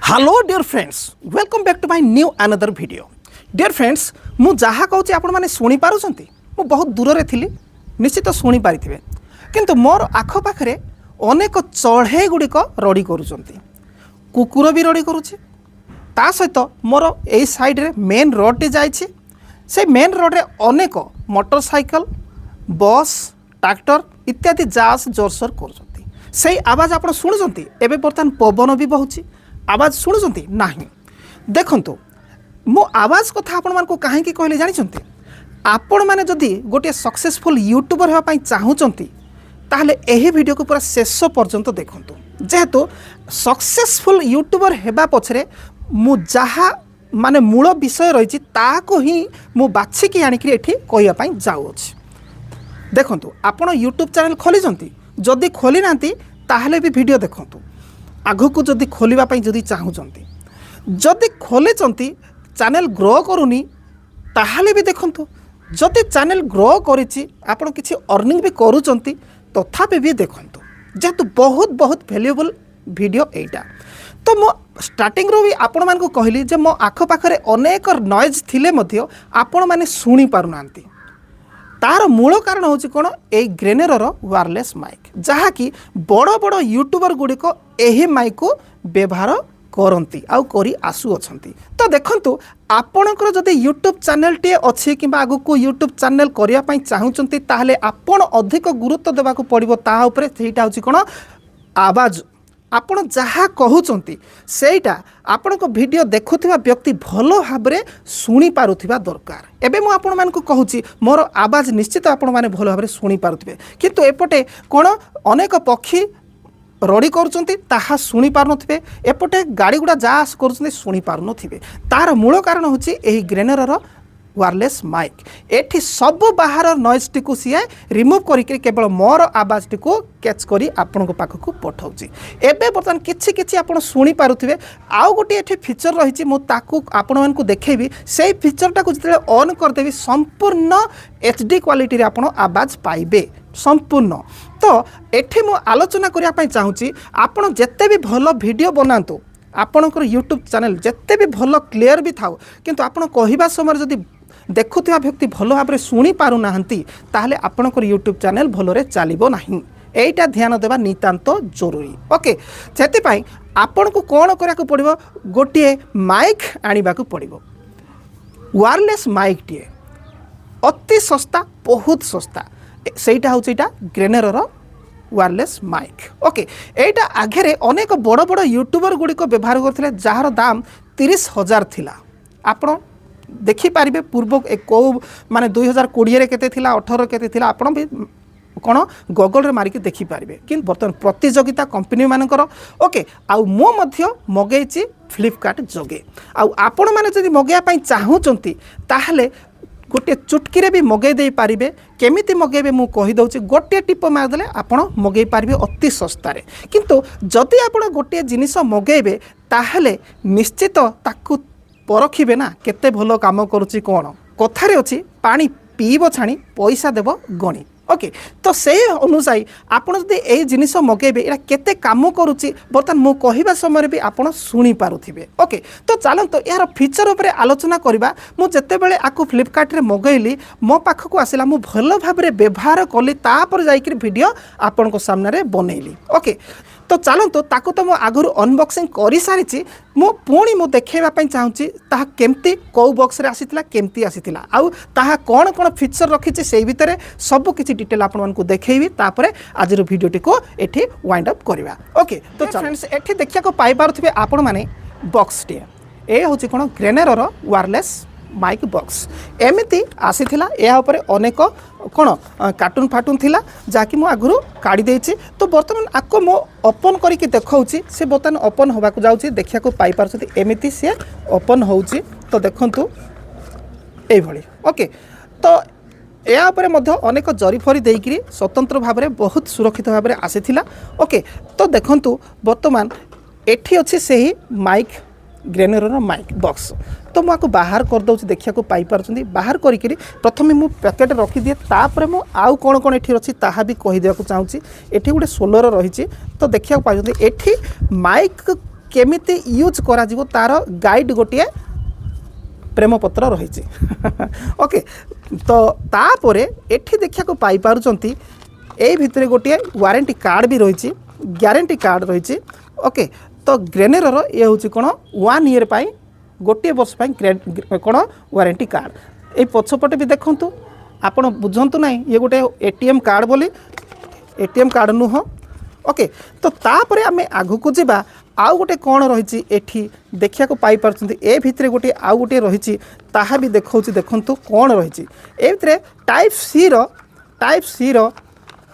Hello dear friends, welcome back to my new another video. Dear friends, मु जहाँ कहूँ आपण मैंने शुणी पारुछंती, मु बहुत दूर रे थिली, निश्चित शुणी पारिथिबे, किंतु मोर आख पाखरे अनेक चढ़े गुड़िक रड़ी करुछंती। कुकुर भी रड़ी करुछि, ता सहित मोर एई साइड रे मेन रोड टी जाइछि। से मेन रोड रे अनेक मोटरसाइकल, बस, ट्रैक्टर इत्यादि जास जोरसोर करुछंती। सेई आवाज आपण शुणुछंती। एबे बर्तमान पवन भी बहुछि, आवाज शुणुछंती नाही। देखंतु मो आवाज कथा आपण मानको काहेकि कहले जानिछंती। आपण माने जदि गोटे सक्सेसफुल यूट्यूबर हेबा पई चाहुचंती ताहले एही वीडियो को पूरा शेष पर्यंत देखंतु। जेहेतु सक्सेसफुल यूट्यूबर हेबा पछरे मु जहा माने मूल विषय रही ताको ही मु बाछिकी आनिकि एठी कहया पई जाउछि। देखंतु आपण यूट्यूब चैनल खोलिजंती, जदि खोली नांती ताहले भी वीडियो देखंतु। आगको जदि खोलिबा पई जदि चाहुचंती, जदि खोलेचंती चैनल ग्रो करूनी ताहले भी देखंतु। जदि चैनल ग्रो करिछि आपण किछि अर्निंग भी करूचंती तथापि भी देखंतु। जेहेतु बहुत बहुत वैल्यूएबल वीडियो एटा। तो मो स्टार्टिंग रो भी आपण मानको कहली जे मो आख पाखरे अनेक नॉइज थिले मध्य आपण माने सुनी पारुनांती। तार मूल कारण होछि कोन, ए ग्रेनेरोर वायरलेस माइक, जहाँ कि बड़ बड़ यूट्यूबर गुड़िक एही माइक को व्यवहार करती आउ करी आसु अछंती। तो देखंतु आपणकर जदि यूट्यूब चैनल टे अछि किबा आगु को यूट्यूब चैनल करिया पई चाहुचंती ताहले आपण अधिक गुरुत्व देबा को पड़िबो। ता ऊपर सेटा होछि कोन, आवाज। आपण जहाँ कहउचंती सेटा आपणको वीडियो देखुथिबा व्यक्ति भलो भाबरे सुनी पारुथिबा दरकार। एबे मु आपण मानको कहूची मोर आवाज निश्चित आपण माने भलो भाबरे सुनी पारुथिबे, किंतु एपटे कोन अनेक पक्षी रड़ी करुचंती ताहा सुनी पारु नथिबे, एपटे गाड़ी गुडा जास करुचंती सुनी पारु नथिबे। तार मूल कारण होची एही ग्रेनेरोर वायरलेस माइक। एठी सब बाहर नॉइज टी को सी रिमूव करिके केवल मोर आवाज टी को कैच करी आपन को पाख को पठाउची। एबे बर्तमान किछि किछि आपण सुनी पारुथिबे। आउ गोटे एठी फीचर रहिछि, मो ताकू आपण मान को देखेबी। सेही फीचर टा को जते ऑन कर देबी संपूर्ण एचडी क्वालिटी रे आपण आवाज पाइबे संपूर्ण। तो एठी मो आलोचना करिया पई चाहूची, आपण जते भी भलो वीडियो बनांतु, आपणकर यूट्यूब चैनल जते भी भलो क्लियर भी थाउ, किंतु आपण कहिबा समय जदि देखुथिबा व्यक्ति भलो भाबरे सुनी पारु नाहंती ताहले आपणकर यूट्यूब चैनल भलोरे चलिबो नाही। एटा ध्यान देबा नितांत जरूरी। ओके, सेति पई आपण को कोन करिया को पड़िबो, गोटे माइक आनिबा को पड़िबो। वायरलेस माइक टिए अति सस्ता, बहुत सस्ता। सेटा होची एटा ग्रेनेरोर वायरलेस माइक। ओके, एटा आगे अनेक बड़ बड़ यूट्यूबर गुड़िक व्यवहार करथिले जार दाम 30,000 थिला। आपण देखिपारे पूर्व कौ माने 2020 केते थिला, 18 केते थिला, आपण भी कौन गूगल रे मारिक देखिपारे। कि बर्तमान प्रतियोगिता कंपनी मानकर। ओके, आउ मो मध्य मगेची फ्लिपकार्ट जोगे। आउ आपण माने जदि मगेया पई चाहुचंती ताहले गोटे चुटकी रे भी मगै दे पारिबे। केमिति मगेबे मु कहि दउची, गोटे टिप मारदेले आपण मगै पारिबे अति सस्ता रे। किंतु जदि आपण गोटे जिनिस मगेबे ताहले निश्चित ताकू परखिबे ना केते भलो काम करूची। कोन कथारे अछि, पानी पीबो छाणी पैसा देबो गणी। ओके, तो से अनुसार आपण जदि ए जिनिस मगेबे एरा केते काम करूची बर्तमान मु कहिबा समय भी आपण सुनी पारुथिबे। ओके, तो चलंतो यार फीचर ऊपर आलोचना करबा। मु जते बेले आकु फ्लिपकार्ट रे मगैली, मो पाख को आसिला, मु भलो भाबरे व्यवहार कली, तापर जाईकि वीडियो आपण को सामने रे बनैली। ओके, तो चलंतो ताकू तो मो आगुरु अनबॉक्सिंग करि सारिछि। मो पुणी मु देखेबा पई चाहूची ताहा केमती को बॉक्स रे आसीतिला, केमती आसीतिला, आउ ताहा कोन कोन फीचर रखिछि सेई भितरे सब किछि डिटेल आपण मानकु देखैबी। तापरे आजिर वीडियोटी को एठी वाइंड अप करबा। ओके, तो फ्रेंड्स एठी देखिया को पाई पारुथिबे आपण माने बॉक्स टे। ए होछि कोन ग्रेनेरोर वायरलेस माइक बॉक्स। एमिति आसीथिला, या ऊपर अनेक कोन कार्टून फाटून थिला जाकि मो आगुरु काढी देछि। तो वर्तमान आको मो ओपन करिकि देखौछि, से बर्तमान ओपन होबा को जाउछि। देखिया को पाई पारछथि एमिति से ओपन होउछि। तो देखंतु एई भଳି। ओके, तो या ऊपर मध्य अनेक जरीफरी देइकि स्वतंत्र भाबरे बहुत सुरक्षित भाबरे आसीथिला। ओके, तो देखंतु वर्तमान एठी अछि सेही माइक ग्रेनेरोर माइक बॉक्स। तो मुझे बाहर कर दूँ, देखा पाई पार्टी बाहर करी प्रथम मु पैकेट रखी दिए, तापर मु आउ कौन कौन ये अच्छी ताहा भी कहीदेक चाहूँगी। ये गोटे सोलर रही, तो देखा पाई ये माइक केमिति यूज करा जिवो तार गाइड गोटे प्रेमपत्र रही ओके तो तापरे एठी देखा को पाई पारुचंती ए भितरे गोटे वारंटी कार्ड भी रही ग्यारंटी कार्ड रही ओके तो ग्रेनेरो ये हूँ कौन 1 ईयर पाई गोटे वर्ष कौन वारंटी कार्ड ये पछपटे भी देखु आपण बुझंतु ना ये गोटे एटीएम कार्ड बोली एटीएम कार्ड नुह ओके तो तापरे आमे आगु को जीवा आउ गोटे कौन रही एठी देखा को पाई पारछंती ए भितरे गोटे आउ गोटे रही ताहा भी देखौछि देखंतु कौन रही ए भितरे टाइप सी रो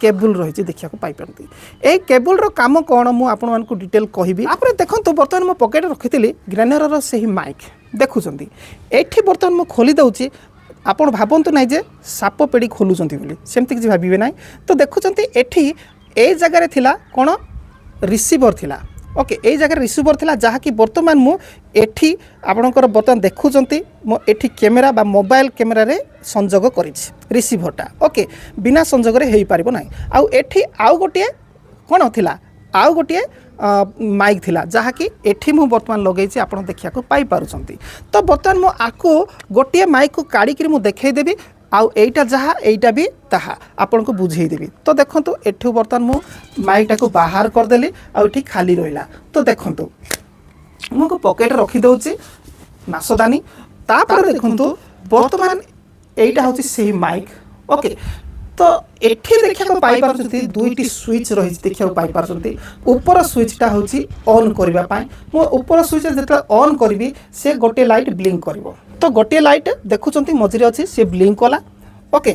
केबल रही देखा को पाई पारती ए केबल रो काम कौन मु आपण मानकु डिटेल कहबी आपरे देखंतु बर्तमान मो पॉकेट रखिथिली ग्रेनेरो रो सही माइक देखुचंती एठी बर्तमान मु खोली दउछि आपण भाबंतु नै जे साप पेड़ी खोलुचंती बोली सेमति किछि भाबिबे नै तो देखुचंती एठी ए जगह रे थिला कोन रिसीवर थिला ओके ए जगह रिसीवर थिला जहा कि वर्तमान मु एठी आपणकर बर्तमान देखुचंती मो एठी कैमरा बा मोबाइल कैमरा रे संजोग करिछि रिसीवरटा ओके बिना संजोग रे हेई पारिबो नै आउ एठी आउ गोटे कोन थिला आउ गोटे माइक थिला जहा कि एठी मु वर्तमान लगेछि आपण देखिया को पाई पारुचंती तो वर्तमान मु आको गोटे माइक को काढी कि मु देखाई देबी आउ एटा जहा एटा भी ताहा आपन को बुझेई देबी तो देखंतु एठु बर्तमान मु माइकटा को बाहर कर देली आ एठी खाली रहिला तो देखंतु मु को पॉकेट रखी दउची नासदानी तापर देखंतु बर्तमान एटा होची सेही माइक ओके तो एठी देखा को पाई पारछंती दुईटी स्विच रही देखा को पाई पारछंती ऊपर स्विचटा होची ऑन करबा पाई मो ऊपर स्विच जेतला ऑन करबी से गोटे लाइट ब्लिंक करबो तो गोटे लाइट देखुचंती मझिरे अछि से ब्लिंक कला ओके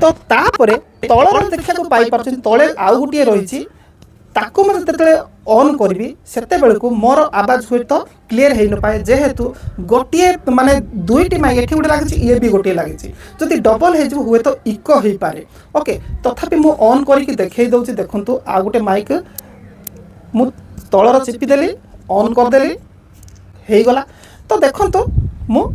तो तापरे तळर देखा को पाई पारछंती तळे आउ गुटिए रहिछि ताको मते जेतले ऑन करबी सेते बेले को मोर आवाज होय तो क्लियर हेइ न पाए जेहेतु गोटिए माने दुईटी माइक एठी गुटे लागिछि ये भी गोटे लागिछि जदि डबल हे जो हुए तो इको हेइ पारे ओके तथापि मु ऑन करी कि देखाई दउछि देखंतु आ गुटे माइक मु तळर चिपी देली ऑन कर देली हेइ गला तो देखंतु मु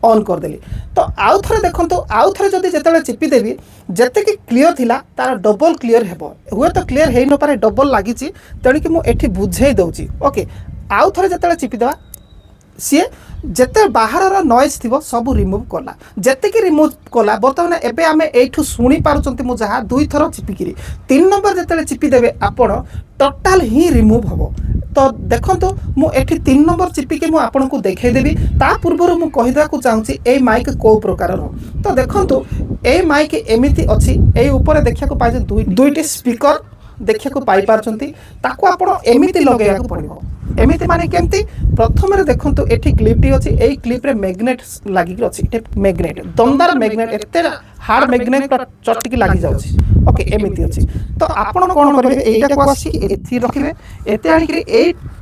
ऑन कर देली तो आउ थरे देखंतु आउ थरे जदि जेतले चिपी देबी जेते कि क्लियर थिला तार डबल क्लियर हेबो हुए तो क्लियर हेइ न पारे डबल लागिछि तेणी कि मु एठी बुझेई दउछि ओके आउ थरे जेतले चिपी देबा सी जेते बाहर नॉइज थिबो सब रिमूव कला जेते कि रिमूव कला बर्तमान एबे आमे एठु सुनी पारुचंती मु जहा दुई थरो चिपिकिरी 3 नंबर जेतले चिपी देबे आपण टोटल ही रिमूव हबो तो देखंतु मु एठी 3 नंबर चिपिके मु आपन को देखाई देबी ता पूर्वरु मु कहिदा को चाहूची ए माइक को प्रकार रो तो देखंतु ए माइक एमिति अछि ए ऊपर देखिया को पाइ दुईटी स्पीकर देखिया को पाई पारचंती ताको आपण एमिति लगेया को पड़िबो एमिति माने केमती प्रथम रे देखंतु एठी क्लिपटी अछि एई क्लिप रे मैग्नेट लागि कि अछि एटे मैग्नेट दमदार मैग्नेट एते हार्ड मैग्नेट चटकी लागि जाउछि ओके एमिति अछि तो आपण कोन करबे एटा को आसी एथि रखिबे एते आनी कि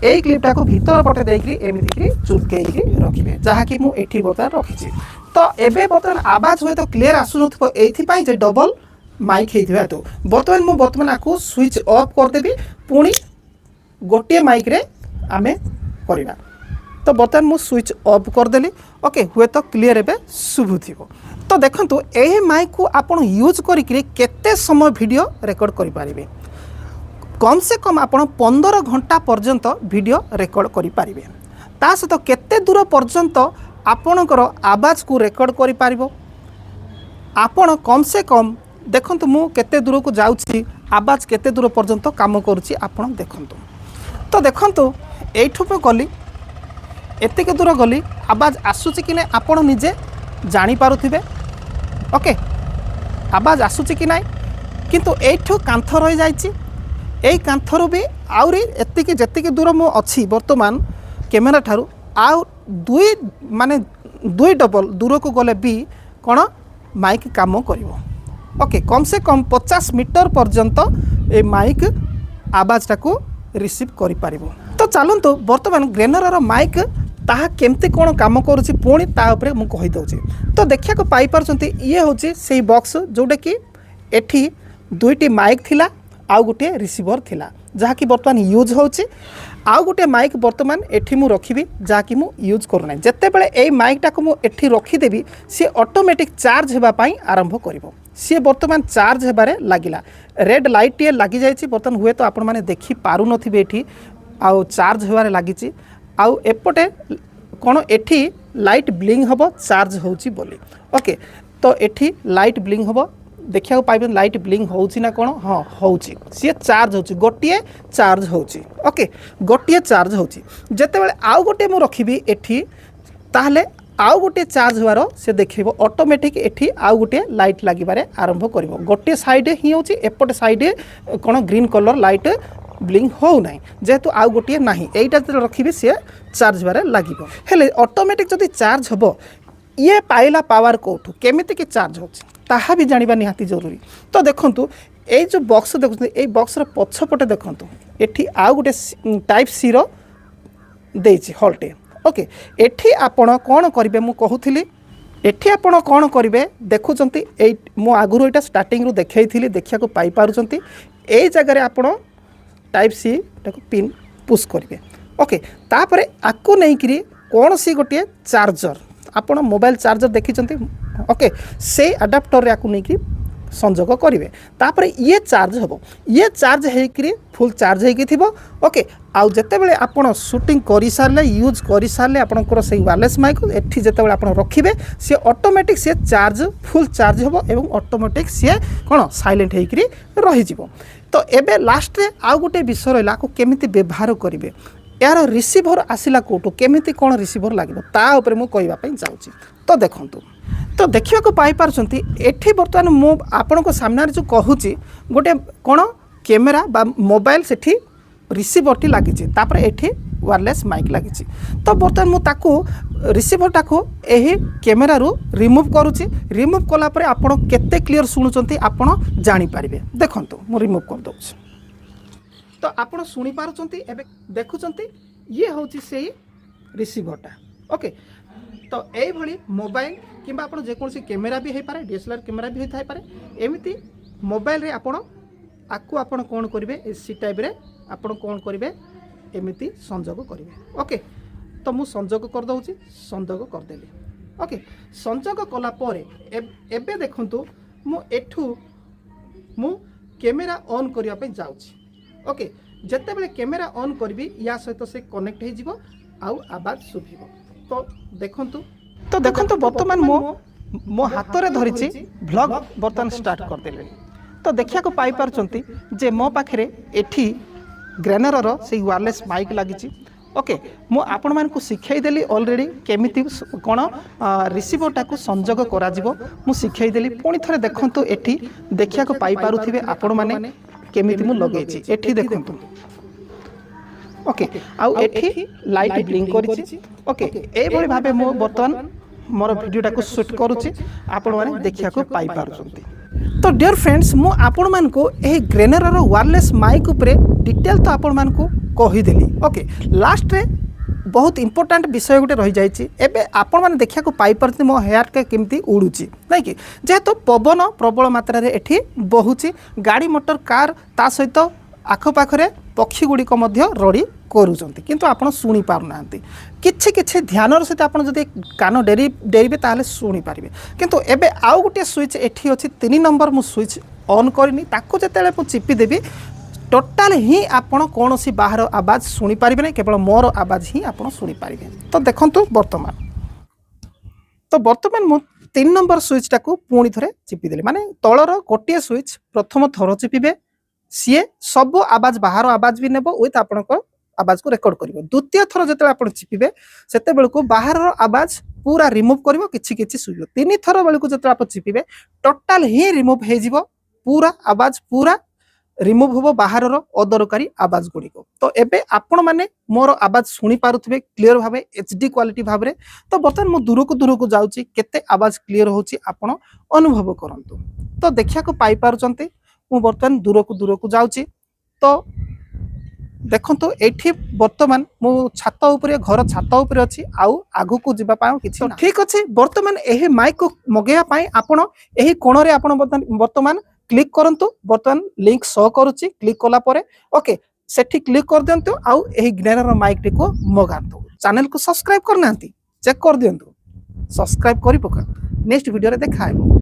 एई क्लिपटा को भीतर पटे देई कि एमिति कि चुपकेई कि रखिबे जहा कि मु एठी बता रखिछि तो एबे बतन आवाज होय तो क्लियर आसु नथबो एथि पई जे डबल माइक हेइथिबा तो बर्तमान आको स्विच ऑफ कर देबी पुणी गोटे माइक रे आमे करिबा तो बर्तमान मु स्विच ऑफ कर देली ओके हुए तो क्लियर एबे शुभुथिबो तो देखंतु एही माइक को आपण यूज करिकरी केते समय वीडियो रिकॉर्ड करि पारिबे कम से कम आपण 15 घंटा पर्यंत वीडियो रिकॉर्ड करि पारिबे ता सहित केते दूर पर्यंत आपणकर आवाज को रिकॉर्ड करि पारिबो आपण कम से कम देखंतु मु केते दूर को जाउछि आवाज केते दूर पर्यंत काम करूछि आपण देखंतु तो देखंतु एठु पे गली एते दूर गली आवाज आसुछि कि नै आपण निजे जानि पारुथिबे ओके आवाज आसुछि कि नै किंतु एठु कांथ रहि जाइछि एई कांथरो भी आउरी एतिके जेतिके दूर मु अछि वर्तमान कैमरा ठारू आउ दुई डबल दूर को गले भी कोन माइक काम करिवो ओके कम से कम 50 मीटर पर्यंत ए माइक आवाजटा को रिसीव करि पारिबो तो चलंतु वर्तमान ग्रेनरो माइक ताहा केमते कोन काम करूछि पुणी ता ऊपर मु कहि दउछि तो देखिया को पाई पारछंती ये होछि सेही बॉक्स जोडे कि एठी दुईटी माइक थिला आउ गोटे रिसीवर थिला जहा कि वर्तमान यूज होछि आउ गोटे माइक वर्तमान एठी मु रखिबी जहा कि मु यूज करू नै जत्ते बेले ए माइकटा को मु एठी रखि देबी से ऑटोमेटिक चार्ज हेबा पई आरंभ करिवो सी वर्तमान चार्ज हेबारे लागिला रेड लाइट टे लागि जाइछि वर्तमान हुए तो आपण माने देखि पारु नथिबे एठी आउ चार्ज होबार लगी आउ एपटे कौन एठी लाइट ब्लिंग हम चार्ज होची बोली ओके। तो एठी लाइट ब्लिंग हम देखा पाइबे लाइट ब्लिंग होची ना कौन हाँ होची सी चार्ज होची गोटे चार्ज होची ओके गोटे चार्ज होची जेते बेले आउ गोटे मु रखिबी एठी ताहले आउ गोटे चार्ज होवार से देखो ऑटोमेटिक एठी आउ गोटे लाइट लगिबारे आरंभ करिवो गोटे साइड ही होची एपटे साइड कौन ग्रीन कलर लाइट ब्लिंग हो ना जेहेतु आउ गोटे ना यहीटा जो रखिबे सी चार्ज होबारे लागिबो हेले ऑटोमेटिक जदि चार्ज हबो ये पाइला पावर कोठू केमिति कि चार्ज होची ताहा भी जानिबा निहाती जरूरी। तो देखंतु ए जो बॉक्स देखुछन ए बॉक्स रो पछपटे देखंतु एठी आउ गोटे टाइप सी रो देछि हॉल्टे ओके। एठी आपण कोन करिवे मु कहूथिली एठी आपण कोन करिवे देखुचंती ए मु आगुरो एटा स्टार्टिंग रो देखैथिली देखिया को पाई पारुचंती ए जगह रे आपण टाइप सी टाको पिन पुश करिवे ओके। तापरे आकु नै करी कोन सी गोटे चार्जर आपण मोबाइल चार्जर देखिचंती ओके से अडाप्टर रे आकु नै करी संजोग करेंगे तापर ये चार्ज हम ये चार्ज होकर फुल चार्ज हो ओके। आउ जिते बड़े आप शूटिंग कर सारे यूज कर सारे आपंकर से वायरलेस माइक एठी जिते आप रखिए सी ऑटोमेटिक सी चार्ज फुल चार्ज हम एवं ऑटोमेटिक सी कौन साइलेंट होकर रही। तो एबे लास्ट रे आउ गोटे विषय रहा केमिति व्यवहार करेंगे यार रिसीभर आसला कौटू केमिति कौन रिसीभर लगे ता उपरे मु कहवाई जाऊँगी। तो देखंतु तो देखा पाई पारछंती एठी बर्तमान मु आपण को सामने जो कहूची गोटे कौन कैमेरा बा मोबाइल सेठी रिसीभर लगी तापर एठी वायरलेस माइक लगी। तो बर्तमान मु ताकू रिसीभर टाकू एही कैमेरा रु रिमूव करूची रिमूव कला परे आपण केते क्लियर सुनुचंती आपण जानि पारिबे। देखंतु मु रिमूव कर दउची तो आपण सुनी पारुचंती एबे देखुचंती ये होची सेही रिसीभरटा ओके। तो यही भाई मोबाइल किंबा आप जेकोसी कैमेरा भी हो पारे डीएसएलआर कैमेरा भी होता है एमती मोबाइल रे आपण आकु आपण कौन करेंगे सी टाइप रे आपण कौन करेंगे एमती संजोग करेंगे ओके। तो मु संजोग कर दउची संजोग करदेली ओके। संजोग कला परे एबे देखंतु मु एठू मु कैमेरा ऑन करिया पे जाउची ओके। जत्ते बेले कैमेरा ऑन करबी या सहित से कनेक्ट हो जिवो आउ आवाज सुभिबो। तो देखंतु बर्तमान मो हाथ रे धरिची व्लॉग बर्तमान स्टार्ट कर देले। तो देखिया को पाई पारचंती जे मो पाखरे एठी ग्रेनरो रो से वायरलेस माइक लागिची ओके। मु आपण मान को सिखाई देली ऑलरेडी केमिति कोन रिसीभर टाको संजोग करा जिवो मु सिखाई देली। पुणी थरे देखंतु एठी देखिया को पाई पारुथिबे आपण माने केमिति मु लगेची एठी देखंतु ओके। आउ एठी लाइट ब्लिंक करिछि ओके। ए भली भाबे मो बर्तमान मोर वीडियोटा को शूट करूछि आपण माने देखिया को पाई पारुछंती। तो डियर फ्रेंड्स मु आपण मान को ए ग्रेनरो रो वायरलेस माइक ऊपर डिटेल तो आपण मान को कहि देली ओके। लास्ट रे बहुत इंपोर्टेंट विषय गोटे रही जाइछि एबे आपण माने देखिया को पाई परति मो हेयर के केमती उडुछि नै कि जेहेतु पवन प्रबल मात्रा रे एठी बहुछि गाड़ी मोटर कार ता सहित आख पाखरे पक्षी गुड़िक रड़ी करूँच किंतु आपड़ शुणी पारना किछि किछि ध्यान सहित आप कान डेरिबे ताहले शुणी पारे। किंतु एबे आउ गोटे स्विच एठी अछि 3 नंबर मु स्विच ऑन करनी ताको जेतेले मु चिपी देबी टोटाल ही आपण कौन सी बाहर आवाज शुणी पारे ना केवल मोर आवाज ही आप शुणी पारे। तो देखंतु बर्तमान मु 3 नंबर स्विच टाको पुणी थरे चिपी देली माने तलर गोटे स्विच प्रथम थर चिपिबे सी सब आवाज बाहर आवाज भी नेब विथ आपण आवाज को रेकर्ड करिवो। द्वितीय थर जेते आपण चिपिबे सेते बेलको बाहर आवाज पूरा रिमूव करिवो किछि किछि सुइबो। 3 थर बेलको जेते आपण चिपिबे टोटाल ही रिमूव हे जिवो पूरा आवाज पूरा रिमूव होबो बाहर अदरकारी आवाज गुड़िक। तो एबे आपण माने मोर आवाज शुणी पारुथिबे क्लियर भाबे एचडी क्वालिटी भाबरे। तो बर्तमान मु दूर को जाउची केते आवाज क्लियर होची आपण अनुभव करंतु। तो देखिया को पाई पारुचंती मु बर्तमान दूर को जाउची। तो देखंतु एठी बर्तमान मु छात ऊपर घर छात ऊपर अछि आउ आगु को जिबा पाउ किछि ठीक अछि। बर्तमान एही माइक को मगेया पाई आपण एही कोण रे आपण बर्तमान क्लिक करंतु बर्तमान लिंक शो करूची क्लिक कला परे ओके सेठी क्लिक कर दियंतु आउ एही ग्रेनरो माइक टी को मगांतु। चैनल को सब्सक्राइब करनांती चेक कर दियंतु सब्सक्राइब करि पका नेक्स्ट वीडियो रे देखाइबो।